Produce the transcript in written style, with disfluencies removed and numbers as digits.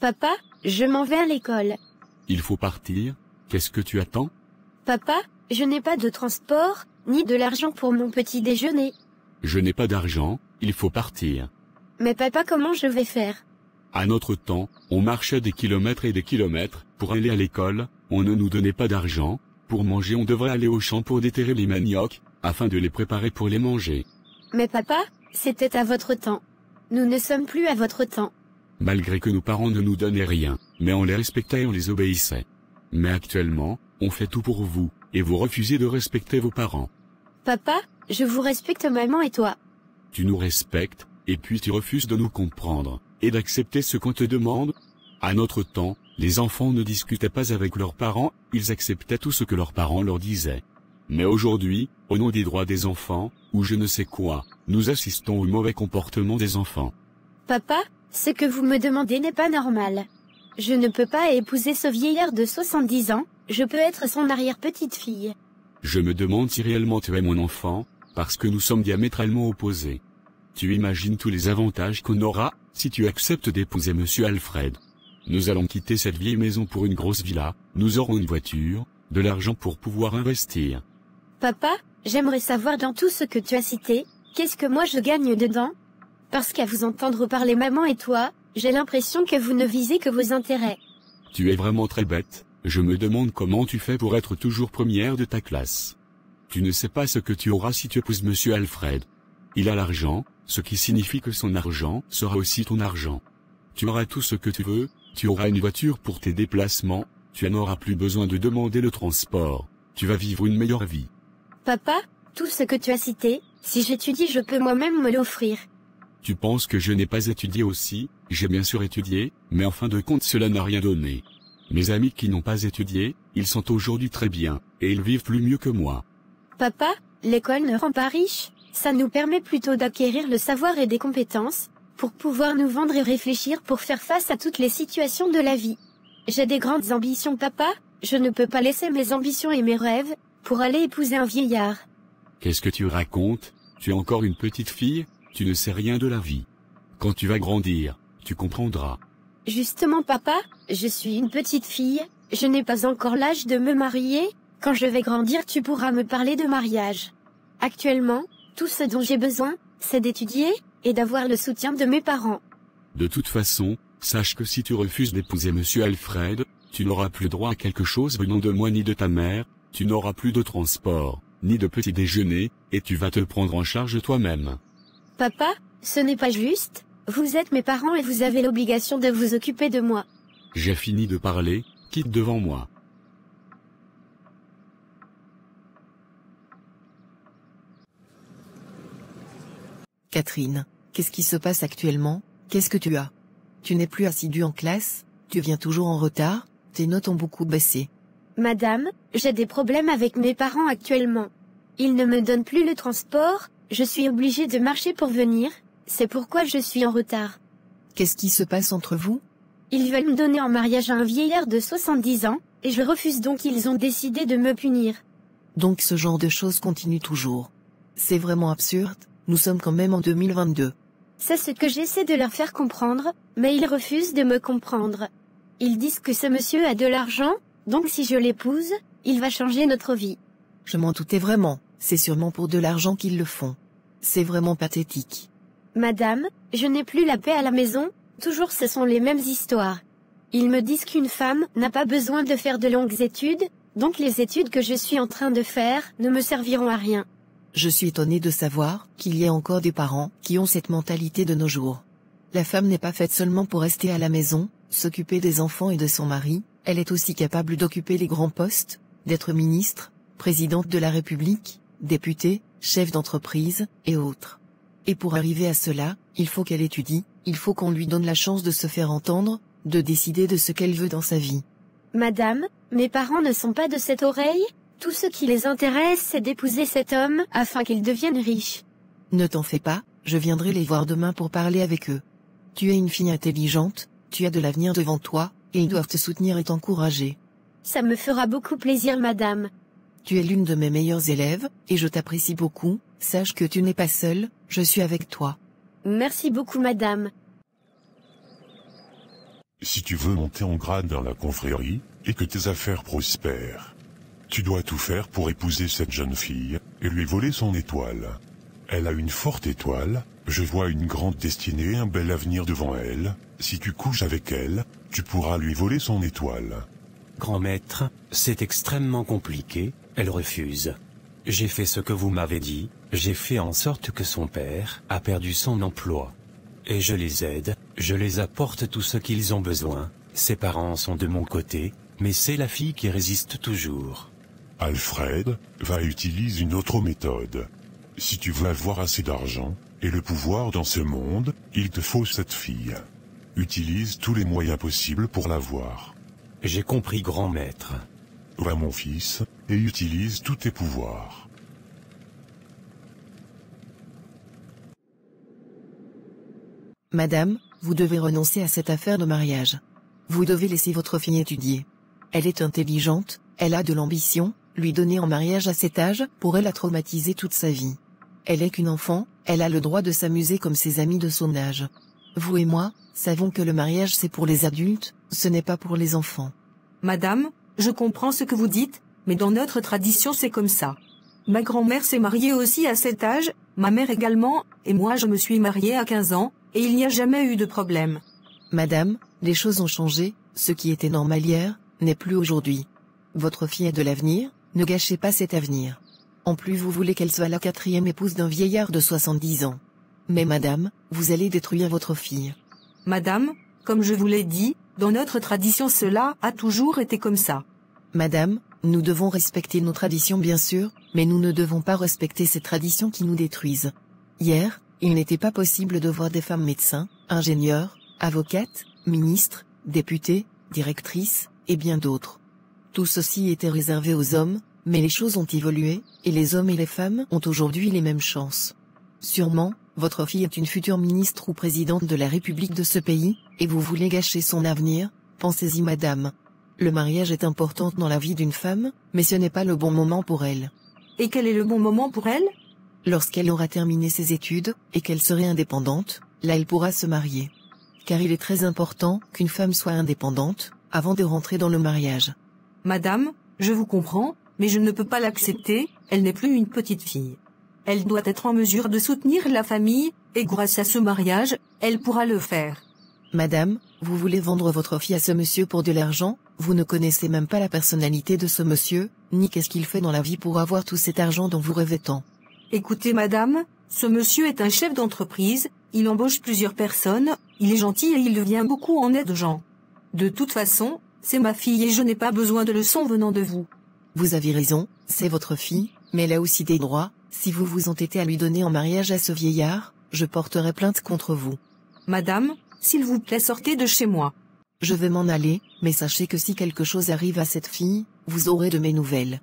Papa, je m'en vais à l'école. Il faut partir, qu'est-ce que tu attends? Papa, je n'ai pas de transport, ni de l'argent pour mon petit déjeuner. Je n'ai pas d'argent, il faut partir. Mais papa, comment je vais faire? À notre temps, on marchait des kilomètres et des kilomètres, pour aller à l'école, on ne nous donnait pas d'argent, pour manger on devrait aller au champ pour déterrer les maniocs, afin de les préparer pour les manger. Mais papa, c'était à votre temps. Nous ne sommes plus à votre temps. Malgré que nos parents ne nous donnaient rien, mais on les respectait et on les obéissait. Mais actuellement, on fait tout pour vous, et vous refusez de respecter vos parents. Papa, je vous respecte maman et toi. Tu nous respectes, et puis tu refuses de nous comprendre, et d'accepter ce qu'on te demande. À notre temps, les enfants ne discutaient pas avec leurs parents, ils acceptaient tout ce que leurs parents leur disaient. Mais aujourd'hui, au nom des droits des enfants, ou je ne sais quoi, nous assistons au mauvais comportement des enfants. Papa, ce que vous me demandez n'est pas normal. Je ne peux pas épouser ce vieillard de 70 ans, je peux être son arrière-petite-fille. Je me demande si réellement tu es mon enfant, parce que nous sommes diamétralement opposés. Tu imagines tous les avantages qu'on aura, si tu acceptes d'épouser Monsieur Alfred. Nous allons quitter cette vieille maison pour une grosse villa, nous aurons une voiture, de l'argent pour pouvoir investir. Papa, j'aimerais savoir dans tout ce que tu as cité, qu'est-ce que moi je gagne dedans? Parce qu'à vous entendre parler maman et toi, j'ai l'impression que vous ne visez que vos intérêts. Tu es vraiment très bête, je me demande comment tu fais pour être toujours première de ta classe. Tu ne sais pas ce que tu auras si tu épouses Monsieur Alfred. Il a l'argent, ce qui signifie que son argent sera aussi ton argent. Tu auras tout ce que tu veux, tu auras une voiture pour tes déplacements, tu n'auras plus besoin de demander le transport, tu vas vivre une meilleure vie. Papa, tout ce que tu as cité, si j'étudie je peux moi-même me l'offrir. Tu penses que je n'ai pas étudié aussi? J'ai bien sûr étudié, mais en fin de compte cela n'a rien donné. Mes amis qui n'ont pas étudié, ils sont aujourd'hui très bien, et ils vivent plus mieux que moi. Papa, l'école ne rend pas riche, ça nous permet plutôt d'acquérir le savoir et des compétences, pour pouvoir nous vendre et réfléchir pour faire face à toutes les situations de la vie. J'ai des grandes ambitions papa, je ne peux pas laisser mes ambitions et mes rêves, pour aller épouser un vieillard. Qu'est-ce que tu racontes? Tu es encore une petite fille, tu ne sais rien de la vie. Quand tu vas grandir, tu comprendras. Justement papa, je suis une petite fille, je n'ai pas encore l'âge de me marier, quand je vais grandir tu pourras me parler de mariage. Actuellement, tout ce dont j'ai besoin, c'est d'étudier, et d'avoir le soutien de mes parents. De toute façon, sache que si tu refuses d'épouser Monsieur Alfred, tu n'auras plus droit à quelque chose venant de moi ni de ta mère, tu n'auras plus de transport, ni de petit déjeuner, et tu vas te prendre en charge toi-même. Papa, ce n'est pas juste, vous êtes mes parents et vous avez l'obligation de vous occuper de moi. J'ai fini de parler, quitte devant moi. Catherine, qu'est-ce qui se passe actuellement? Qu'est-ce que tu as? Tu n'es plus assidue en classe, tu viens toujours en retard, tes notes ont beaucoup baissé. Madame, j'ai des problèmes avec mes parents actuellement. Ils ne me donnent plus le transport, je suis obligée de marcher pour venir, c'est pourquoi je suis en retard. Qu'est-ce qui se passe entre vous? Ils veulent me donner en mariage à un vieillard de 70 ans, et je refuse donc ils ont décidé de me punir. Donc ce genre de choses continue toujours. C'est vraiment absurde, nous sommes quand même en 2022. C'est ce que j'essaie de leur faire comprendre, mais ils refusent de me comprendre. Ils disent que ce monsieur a de l'argent, donc si je l'épouse, il va changer notre vie. Je m'en doutais vraiment, c'est sûrement pour de l'argent qu'ils le font. C'est vraiment pathétique. Madame, je n'ai plus la paix à la maison, toujours ce sont les mêmes histoires. Ils me disent qu'une femme n'a pas besoin de faire de longues études, donc les études que je suis en train de faire ne me serviront à rien. Je suis étonnée de savoir qu'il y a encore des parents qui ont cette mentalité de nos jours. La femme n'est pas faite seulement pour rester à la maison, s'occuper des enfants et de son mari, elle est aussi capable d'occuper les grands postes, d'être ministre, présidente de la République, députée, chef d'entreprise, et autres. Et pour arriver à cela, il faut qu'elle étudie, il faut qu'on lui donne la chance de se faire entendre, de décider de ce qu'elle veut dans sa vie. Madame, mes parents ne sont pas de cette oreille, tout ce qui les intéresse c'est d'épouser cet homme afin qu'il devienne riche. Ne t'en fais pas, je viendrai les voir demain pour parler avec eux. Tu es une fille intelligente, tu as de l'avenir devant toi, et ils doivent te soutenir et t'encourager. Ça me fera beaucoup plaisir madame. Tu es l'une de mes meilleures élèves, et je t'apprécie beaucoup, sache que tu n'es pas seule, je suis avec toi. Merci beaucoup madame. Si tu veux monter en grade dans la confrérie, et que tes affaires prospèrent, tu dois tout faire pour épouser cette jeune fille, et lui voler son étoile. Elle a une forte étoile, je vois une grande destinée et un bel avenir devant elle. Si tu couches avec elle, tu pourras lui voler son étoile. Grand maître, c'est extrêmement compliqué, elle refuse. J'ai fait ce que vous m'avez dit, j'ai fait en sorte que son père a perdu son emploi. Et je les aide, je les apporte tout ce qu'ils ont besoin. Ses parents sont de mon côté, mais c'est la fille qui résiste toujours. Alfred, va utilise une autre méthode. Si tu veux avoir assez d'argent, et le pouvoir dans ce monde, il te faut cette fille. Utilise tous les moyens possibles pour l'avoir. J'ai compris, grand maître. Va mon fils, et utilise tous tes pouvoirs. Madame, vous devez renoncer à cette affaire de mariage. Vous devez laisser votre fille étudier. Elle est intelligente, elle a de l'ambition, lui donner en mariage à cet âge pourrait la traumatiser toute sa vie. Elle est qu'une enfant, elle a le droit de s'amuser comme ses amis de son âge. Vous et moi, savons que le mariage c'est pour les adultes, ce n'est pas pour les enfants. Madame, je comprends ce que vous dites, mais dans notre tradition c'est comme ça. Ma grand-mère s'est mariée aussi à cet âge, ma mère également, et moi je me suis mariée à 15 ans, et il n'y a jamais eu de problème. Madame, les choses ont changé, ce qui était normal hier, n'est plus aujourd'hui. Votre fille a de l'avenir, ne gâchez pas cet avenir. En plus vous voulez qu'elle soit la 4e épouse d'un vieillard de 70 ans. Mais madame, vous allez détruire votre fille. Madame, comme je vous l'ai dit, dans notre tradition cela a toujours été comme ça. Madame, nous devons respecter nos traditions bien sûr, mais nous ne devons pas respecter ces traditions qui nous détruisent. Hier, il n'était pas possible de voir des femmes médecins, ingénieurs, avocates, ministres, députés, directrices, et bien d'autres. Tout ceci était réservé aux hommes, mais les choses ont évolué, et les hommes et les femmes ont aujourd'hui les mêmes chances. Sûrement, votre fille est une future ministre ou présidente de la République de ce pays, et vous voulez gâcher son avenir, pensez-y madame. Le mariage est important dans la vie d'une femme, mais ce n'est pas le bon moment pour elle. Et quel est le bon moment pour elle? Lorsqu'elle aura terminé ses études, et qu'elle serait indépendante, là elle pourra se marier. Car il est très important qu'une femme soit indépendante, avant de rentrer dans le mariage. Madame, je vous comprends, mais je ne peux pas l'accepter, elle n'est plus une petite fille. Elle doit être en mesure de soutenir la famille, et grâce à ce mariage, elle pourra le faire. Madame, vous voulez vendre votre fille à ce monsieur pour de l'argent? Vous ne connaissez même pas la personnalité de ce monsieur, ni qu'est-ce qu'il fait dans la vie pour avoir tout cet argent dont vous rêvez tant. Écoutez madame, ce monsieur est un chef d'entreprise, il embauche plusieurs personnes, il est gentil et il vient beaucoup en aide aux gens. De toute façon, c'est ma fille et je n'ai pas besoin de leçons venant de vous. Vous avez raison, c'est votre fille, mais elle a aussi des droits. Si vous vous entêtez à lui donner en mariage à ce vieillard, je porterai plainte contre vous. Madame, s'il vous plaît sortez de chez moi. Je vais m'en aller, mais sachez que si quelque chose arrive à cette fille, vous aurez de mes nouvelles.